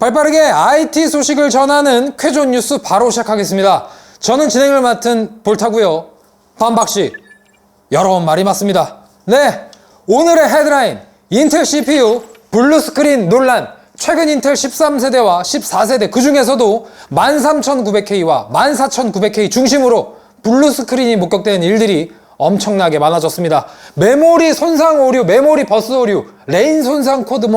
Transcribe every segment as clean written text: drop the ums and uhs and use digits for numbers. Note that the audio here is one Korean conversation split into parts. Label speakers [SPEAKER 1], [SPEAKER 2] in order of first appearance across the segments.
[SPEAKER 1] 발빠르게 IT 소식을 전하는 쾌존 뉴스 바로 시작하겠습니다. 저는 진행을 맡은 볼타고요. 반박씨, 여러분 말이 맞습니다. 네, 오늘의 헤드라인, 인텔 CPU 블루스크린 논란. 최근 인텔 13세대와 14세대 그 중에서도 13900K와 14900K 중심으로 블루스크린이 목격되는 일들이 엄청나게 많아졌습니다. 메모리 손상 오류, 메모리 버스 오류, 레인 손상 코드,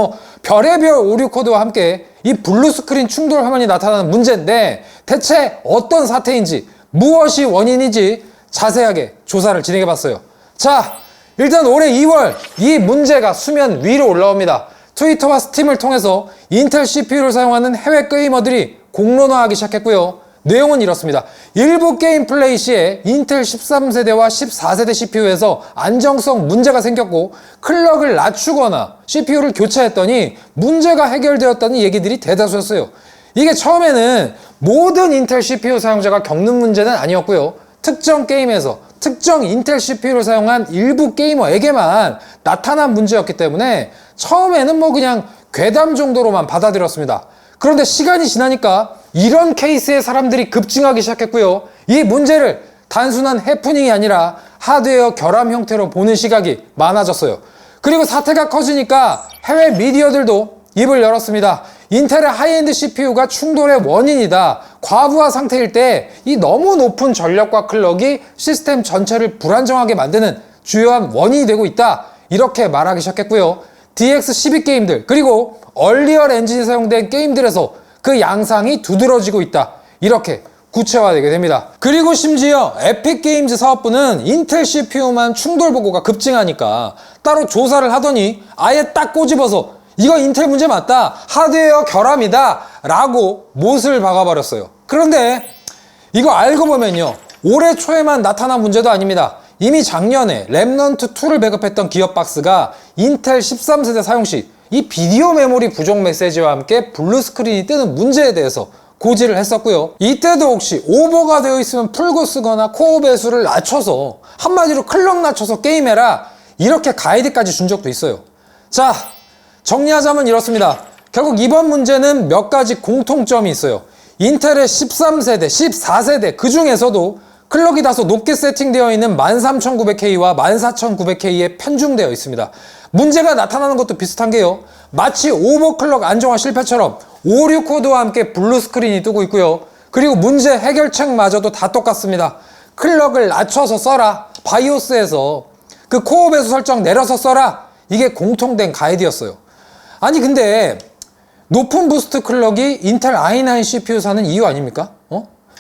[SPEAKER 1] 별의별 오류 코드와 함께 이 블루스크린 충돌 화면이 나타나는 문제인데, 대체 어떤 사태인지, 무엇이 원인인지 자세하게 조사를 진행해봤어요. 자, 일단 올해 2월 이 문제가 수면 위로 올라옵니다. 트위터와 스팀을 통해서 인텔 CPU를 사용하는 해외 게이머들이 공론화하기 시작했고요. 내용은 이렇습니다. 일부 게임 플레이 시에 인텔 13세대와 14세대 CPU에서 안정성 문제가 생겼고 클럭을 낮추거나 CPU를 교체했더니 문제가 해결되었다는 얘기들이 대다수였어요. 이게 처음에는 모든 인텔 CPU 사용자가 겪는 문제는 아니었고요. 특정 게임에서 특정 인텔 CPU를 사용한 일부 게이머에게만 나타난 문제였기 때문에 처음에는 그냥 괴담 정도로만 받아들였습니다. 그런데 시간이 지나니까 이런 케이스의 사람들이 급증하기 시작했고요. 이 문제를 단순한 해프닝이 아니라 하드웨어 결함 형태로 보는 시각이 많아졌어요. 그리고 사태가 커지니까 해외 미디어들도 입을 열었습니다. 인텔의 하이엔드 CPU가 충돌의 원인이다. 과부하 상태일 때 이 너무 높은 전력과 클럭이 시스템 전체를 불안정하게 만드는 주요한 원인이 되고 있다. 이렇게 말하기 시작했고요. DX12 게임들, 그리고 얼리얼 엔진이 사용된 게임들에서 그 양상이 두드러지고 있다. 이렇게 구체화되게 됩니다. 그리고 심지어 에픽게임즈 사업부는 인텔 CPU만 충돌 보고가 급증하니까 따로 조사를 하더니 아예 딱 꼬집어서 이거 인텔 문제 맞다, 하드웨어 결함이다 라고 못을 박아버렸어요. 그런데 이거 알고 보면요, 올해 초에만 나타난 문제도 아닙니다. 이미 작년에 랩넌트2를 배급했던 기어박스가 인텔 13세대 사용 시 이 비디오 메모리 부족 메시지와 함께 블루스크린이 뜨는 문제에 대해서 고지를 했었고요. 이때도 혹시 오버가 되어 있으면 풀고 쓰거나 코어 배수를 낮춰서, 한마디로 클럭 낮춰서 게임해라, 이렇게 가이드까지 준 적도 있어요. 자, 정리하자면 이렇습니다. 결국 이번 문제는 몇 가지 공통점이 있어요. 인텔의 13세대, 14세대 그 중에서도 클럭이 다소 높게 세팅되어 있는 13900K와 14900K에 편중되어 있습니다. 문제가 나타나는 것도 비슷한 게요, 마치 오버클럭 안정화 실패처럼 오류 코드와 함께 블루스크린이 뜨고 있고요. 그리고 문제 해결책마저도 다 똑같습니다. 클럭을 낮춰서 써라, 바이오스에서 그 코어 배수 설정 내려서 써라, 이게 공통된 가이드였어요. 아니 근데 높은 부스트 클럭이 인텔 i9 CPU 사는 이유 아닙니까?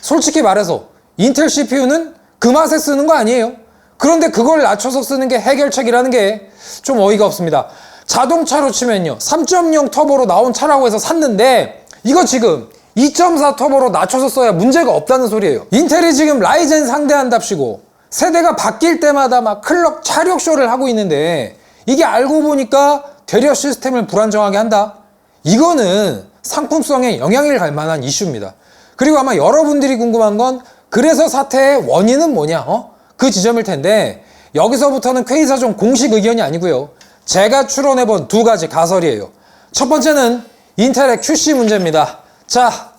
[SPEAKER 1] 솔직히 말해서 인텔 CPU는 그 맛에 쓰는 거 아니에요? 그런데 그걸 낮춰서 쓰는 게 해결책이라는 게 좀 어이가 없습니다. 자동차로 치면요, 3.0 터보로 나온 차라고 해서 샀는데 이거 지금 2.4 터보로 낮춰서 써야 문제가 없다는 소리예요. 인텔이 지금 라이젠 상대한답시고 세대가 바뀔 때마다 막 클럭 차력쇼를 하고 있는데, 이게 알고 보니까 되려 시스템을 불안정하게 한다? 이거는 상품성에 영향을 갈 만한 이슈입니다. 그리고 아마 여러분들이 궁금한 건 그래서 사태의 원인은 뭐냐? 그 지점일 텐데, 여기서부터는 퀘이사정 공식 의견이 아니고요, 제가 추론해본 두 가지 가설이에요. 첫 번째는 인텔의 QC 문제입니다. 자,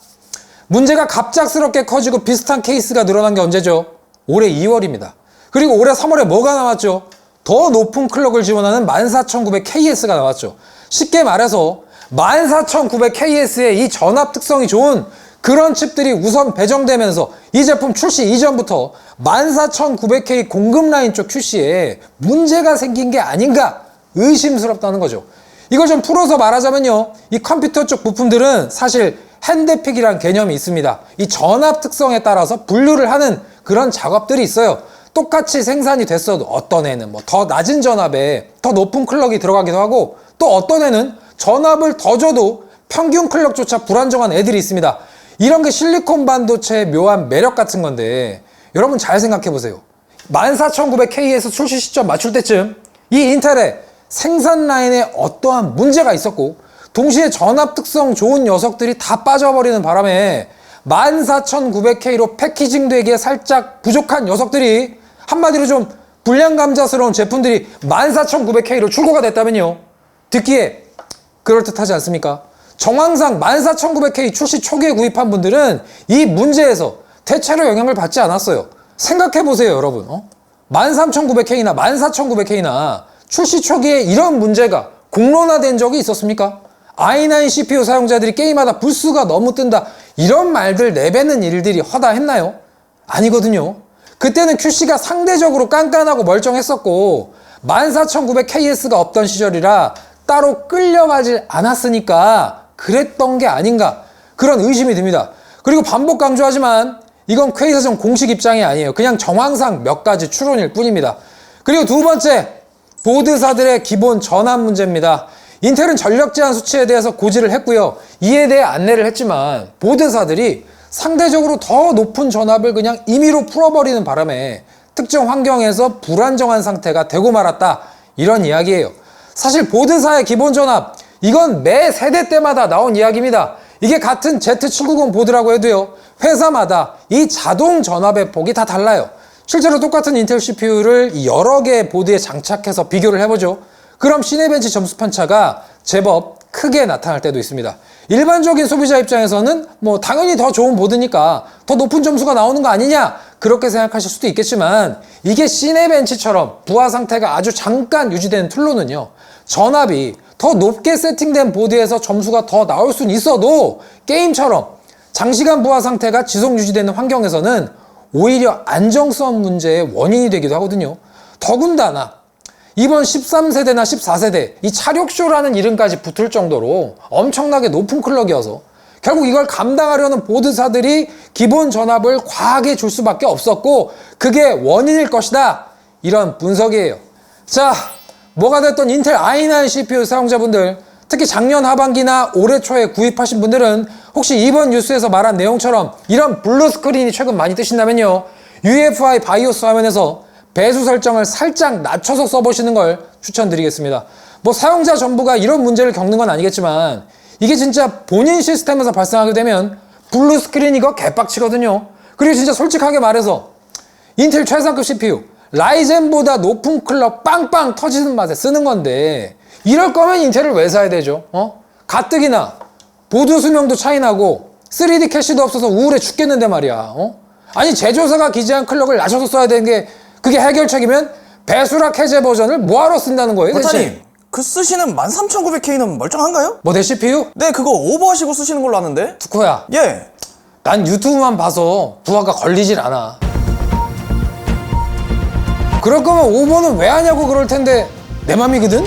[SPEAKER 1] 문제가 갑작스럽게 커지고 비슷한 케이스가 늘어난 게 언제죠? 올해 2월입니다. 그리고 올해 3월에 뭐가 나왔죠? 더 높은 클럭을 지원하는 14900KS가 나왔죠. 쉽게 말해서 14900KS의 이 전압 특성이 좋은 그런 칩들이 우선 배정되면서 이 제품 출시 이전부터 14900K 공급 라인 쪽 QC에 문제가 생긴 게 아닌가 의심스럽다는 거죠. 이걸 좀 풀어서 말하자면요, 이 컴퓨터 쪽 부품들은 사실 핸드픽이란 개념이 있습니다. 이 전압 특성에 따라서 분류를 하는 그런 작업들이 있어요. 똑같이 생산이 됐어도 어떤 애는 더 낮은 전압에 더 높은 클럭이 들어가기도 하고, 또 어떤 애는 전압을 더 줘도 평균 클럭조차 불안정한 애들이 있습니다. 이런 게 실리콘 반도체의 묘한 매력 같은 건데, 여러분 잘 생각해 보세요. 14900K에서 출시 시점 맞출 때쯤 이 인텔의 생산 라인에 어떠한 문제가 있었고, 동시에 전압 특성 좋은 녀석들이 다 빠져버리는 바람에 14900K로 패키징 되기에 살짝 부족한 녀석들이, 한마디로 좀 불량감자스러운 제품들이 14900K로 출고가 됐다면요, 듣기에 그럴듯하지 않습니까? 정황상 14900K 출시 초기에 구입한 분들은 이 문제에서 대체로 영향을 받지 않았어요. 생각해보세요, 여러분. 13900K나 14900K나 출시 초기에 이런 문제가 공론화된 적이 있었습니까? i9 CPU 사용자들이 게임하다 불수가 너무 뜬다, 이런 말들 내뱉는 일들이 허다했나요? 아니거든요. 그때는 QC가 상대적으로 깐깐하고 멀쩡했었고 14900KS가 없던 시절이라 따로 끌려가지 않았으니까 그랬던 게 아닌가, 그런 의심이 듭니다. 그리고 반복 강조하지만 이건 퀘이사정 공식 입장이 아니에요. 그냥 정황상 몇 가지 추론일 뿐입니다. 그리고 두 번째, 보드사들의 기본 전압 문제입니다. 인텔은 전력 제한 수치에 대해서 고지를 했고요. 이에 대해 안내를 했지만 보드사들이 상대적으로 더 높은 전압을 그냥 임의로 풀어버리는 바람에 특정 환경에서 불안정한 상태가 되고 말았다, 이런 이야기예요. 사실 보드사의 기본 전압, 이건 매 세대 때마다 나온 이야기입니다. 이게 같은 Z790 보드라고 해도요, 회사마다 이 자동 전압의 폭이 다 달라요. 실제로 똑같은 인텔 CPU를 여러 개의 보드에 장착해서 비교를 해보죠. 그럼 시네벤치 점수 편차가 제법 크게 나타날 때도 있습니다. 일반적인 소비자 입장에서는 뭐 당연히 더 좋은 보드니까 더 높은 점수가 나오는 거 아니냐, 그렇게 생각하실 수도 있겠지만, 이게 시네벤치처럼 부하 상태가 아주 잠깐 유지되는 툴로는요, 전압이 더 높게 세팅된 보드에서 점수가 더 나올 수는 있어도 게임처럼 장시간 부하 상태가 지속 유지되는 환경에서는 오히려 안정성 문제의 원인이 되기도 하거든요. 더군다나 이번 13세대나 14세대 이 차력쇼라는 이름까지 붙을 정도로 엄청나게 높은 클럭이어서 결국 이걸 감당하려는 보드사들이 기본 전압을 과하게 줄 수밖에 없었고 그게 원인일 것이다, 이런 분석이에요. 자, 뭐가 됐던 인텔 i9 CPU 사용자분들, 특히 작년 하반기나 올해 초에 구입하신 분들은 혹시 이번 뉴스에서 말한 내용처럼 이런 블루 스크린이 최근 많이 뜨신다면요, UEFI 바이오스 화면에서 배수 설정을 살짝 낮춰서 써보시는 걸 추천드리겠습니다. 뭐 사용자 전부가 이런 문제를 겪는 건 아니겠지만 이게 진짜 본인 시스템에서 발생하게 되면 블루 스크린 이거 개빡치거든요. 그리고 진짜 솔직하게 말해서 인텔 최상급 CPU 라이젠보다 높은 클럭 빵빵 터지는 맛에 쓰는 건데 이럴 거면 인텔을 왜 사야 되죠? 가뜩이나 보드 수명도 차이나고 3D 캐시도 없어서 우울해 죽겠는데 말이야. 아니 제조사가 기재한 클럭을 낮춰서 써야 되는 게 그게 해결책이면 배수락 해제 버전을 뭐하러 쓴다는 거예요?
[SPEAKER 2] 볼타님, 그 쓰시는 13900K는 멀쩡한가요?
[SPEAKER 1] 뭐 내 CPU?
[SPEAKER 2] 네, 그거 오버하시고 쓰시는 걸로 아는데.
[SPEAKER 1] 투코야,
[SPEAKER 2] 예.
[SPEAKER 1] 난 유튜브만 봐서 부하가 걸리질 않아. 그럴 거면 오버는 왜 하냐고 그럴 텐데 내 맘이거든?